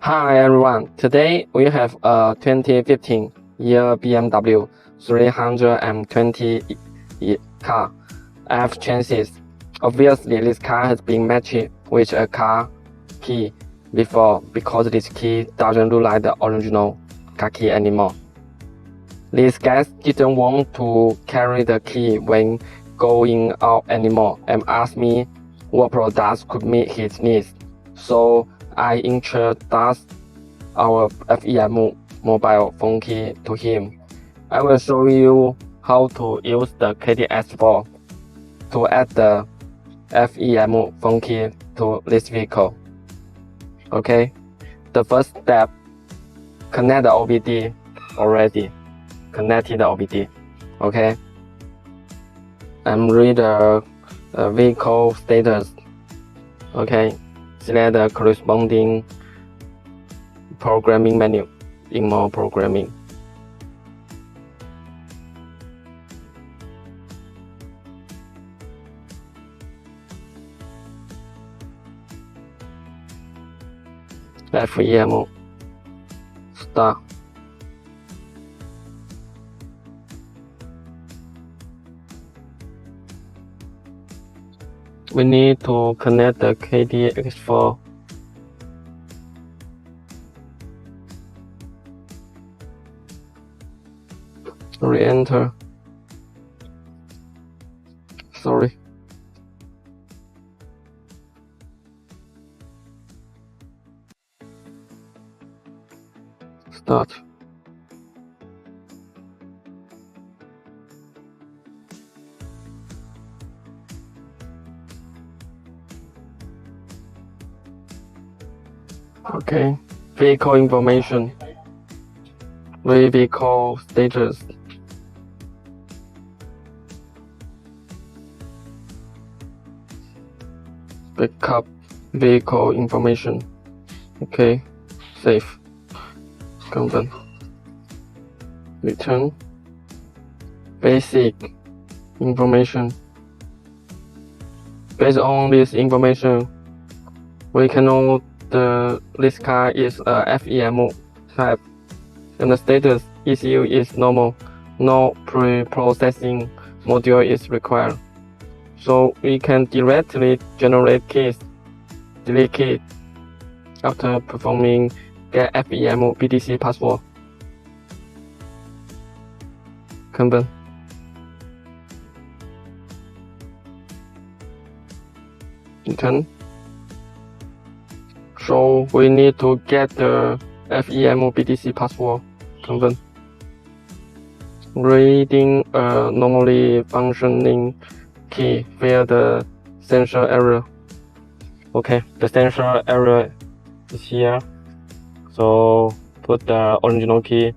Hi everyone, today we have a 2015 year BMW 320 car F chassis. Obviously this car has been matched with a car key before because this key doesn't look like the original car key anymore. These guys didn't want to carry the key when going out anymore and asked me what products could meet his needs. So I introduced our FEM mobile phone key to him. I will show you how to use the KEYDIY-X4 to add the FEM phone key to this vehicle. Okay, the first step, connect the OBD already. Connected the OBD. Okay, and read the vehicle status. Okay, select the corresponding programming menu in more programming. FEM start. We need to connect the KEYDIY-X4. Re-enter. Sorry. Start. Okay, vehicle information, vehicle status, backup vehicle information. Okay, save, confirm, return, basic information. Based on this information, we can know this car is a FEM type and the status ECU is normal. No pre-processing module is required. So we can directly generate keys, delete key after performing get FEM BTC password. Confirm. Return. So we need to get the FEM BTC password. Confirm. Reading a normally functioning key via the sensor error. Okay, the sensor error is here. So put the original key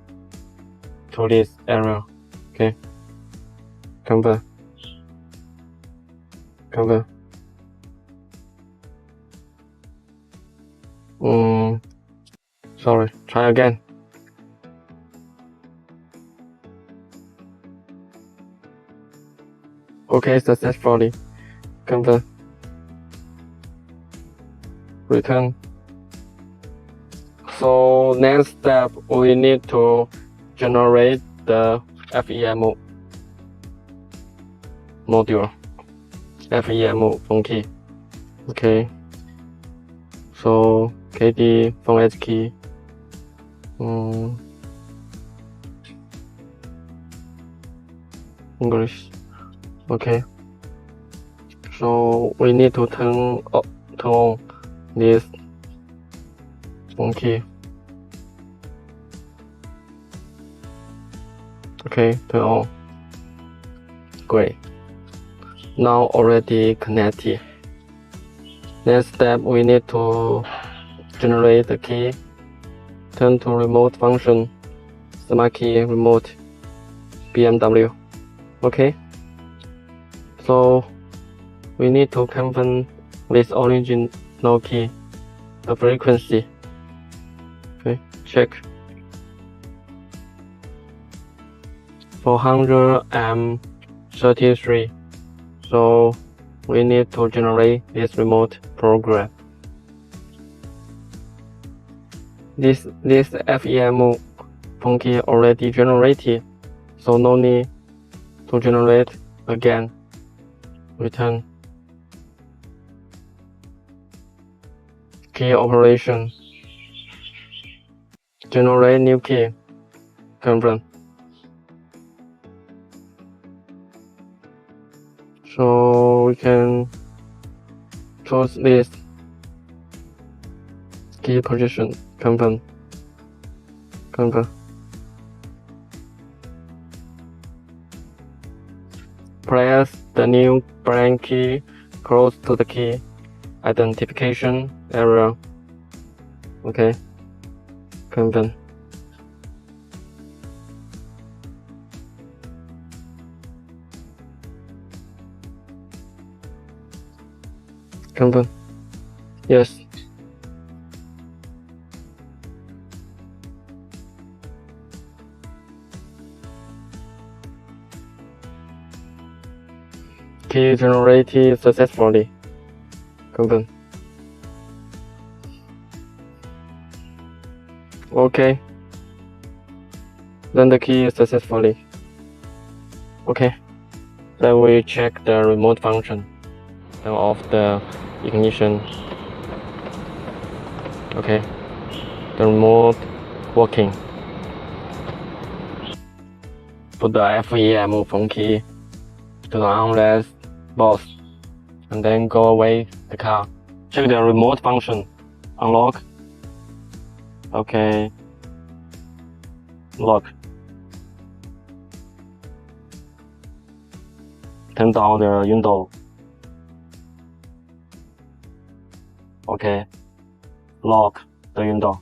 to this error. Okay. Confirm. Confirm. Sorry, try again. Okay, successfully. Confirm. Return. So next step, we need to generate the FEM module, FEM phone key. Okay. So KD phone H key. English. Okay. So we need to turn on this phone key. Okay, turn on. Great. Now already connected. Next step, we need to generate the key. Turn to remote function, smart key remote, BMW. Okay. So we need to confirm this original key, the frequency. Okay, check. 433. So we need to generate this remote program. This FEM phone key already generated, so no need to generate again. Return. Key operation. Generate new key. Confirm. So we can choose this key position. Confirm. Confirm. Press the new blank key close to the key identification area. Okay. Confirm. Confirm. Yes. Key generated successfully. Confirm. Okay. Then the key is successfully. Okay. Then we check the remote function. Turn off the ignition. Okay. The remote working. Put the FEM phone key to the armrest box and then go away the car. Check the remote function. Unlock. Okay. Lock. Turn down the window. Okay. Lock the window.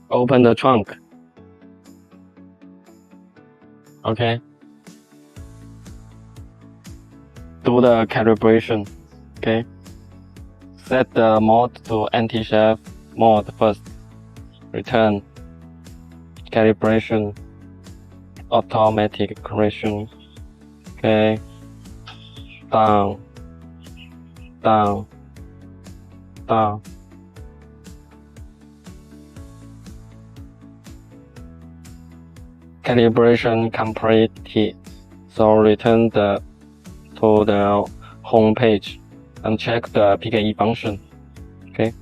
Open the trunk. Okay. Do the calibration. Okay. Set the mode to anti-chef mode first. Return. Calibration. Automatic correction. Okay. Down. Down. Down. Calibration completed. So return to the home page and check the PKE function. Okay.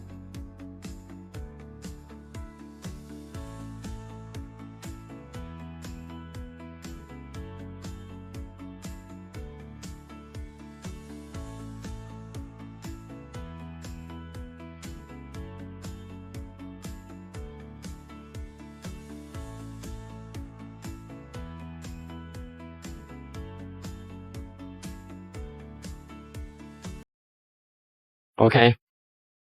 Okay.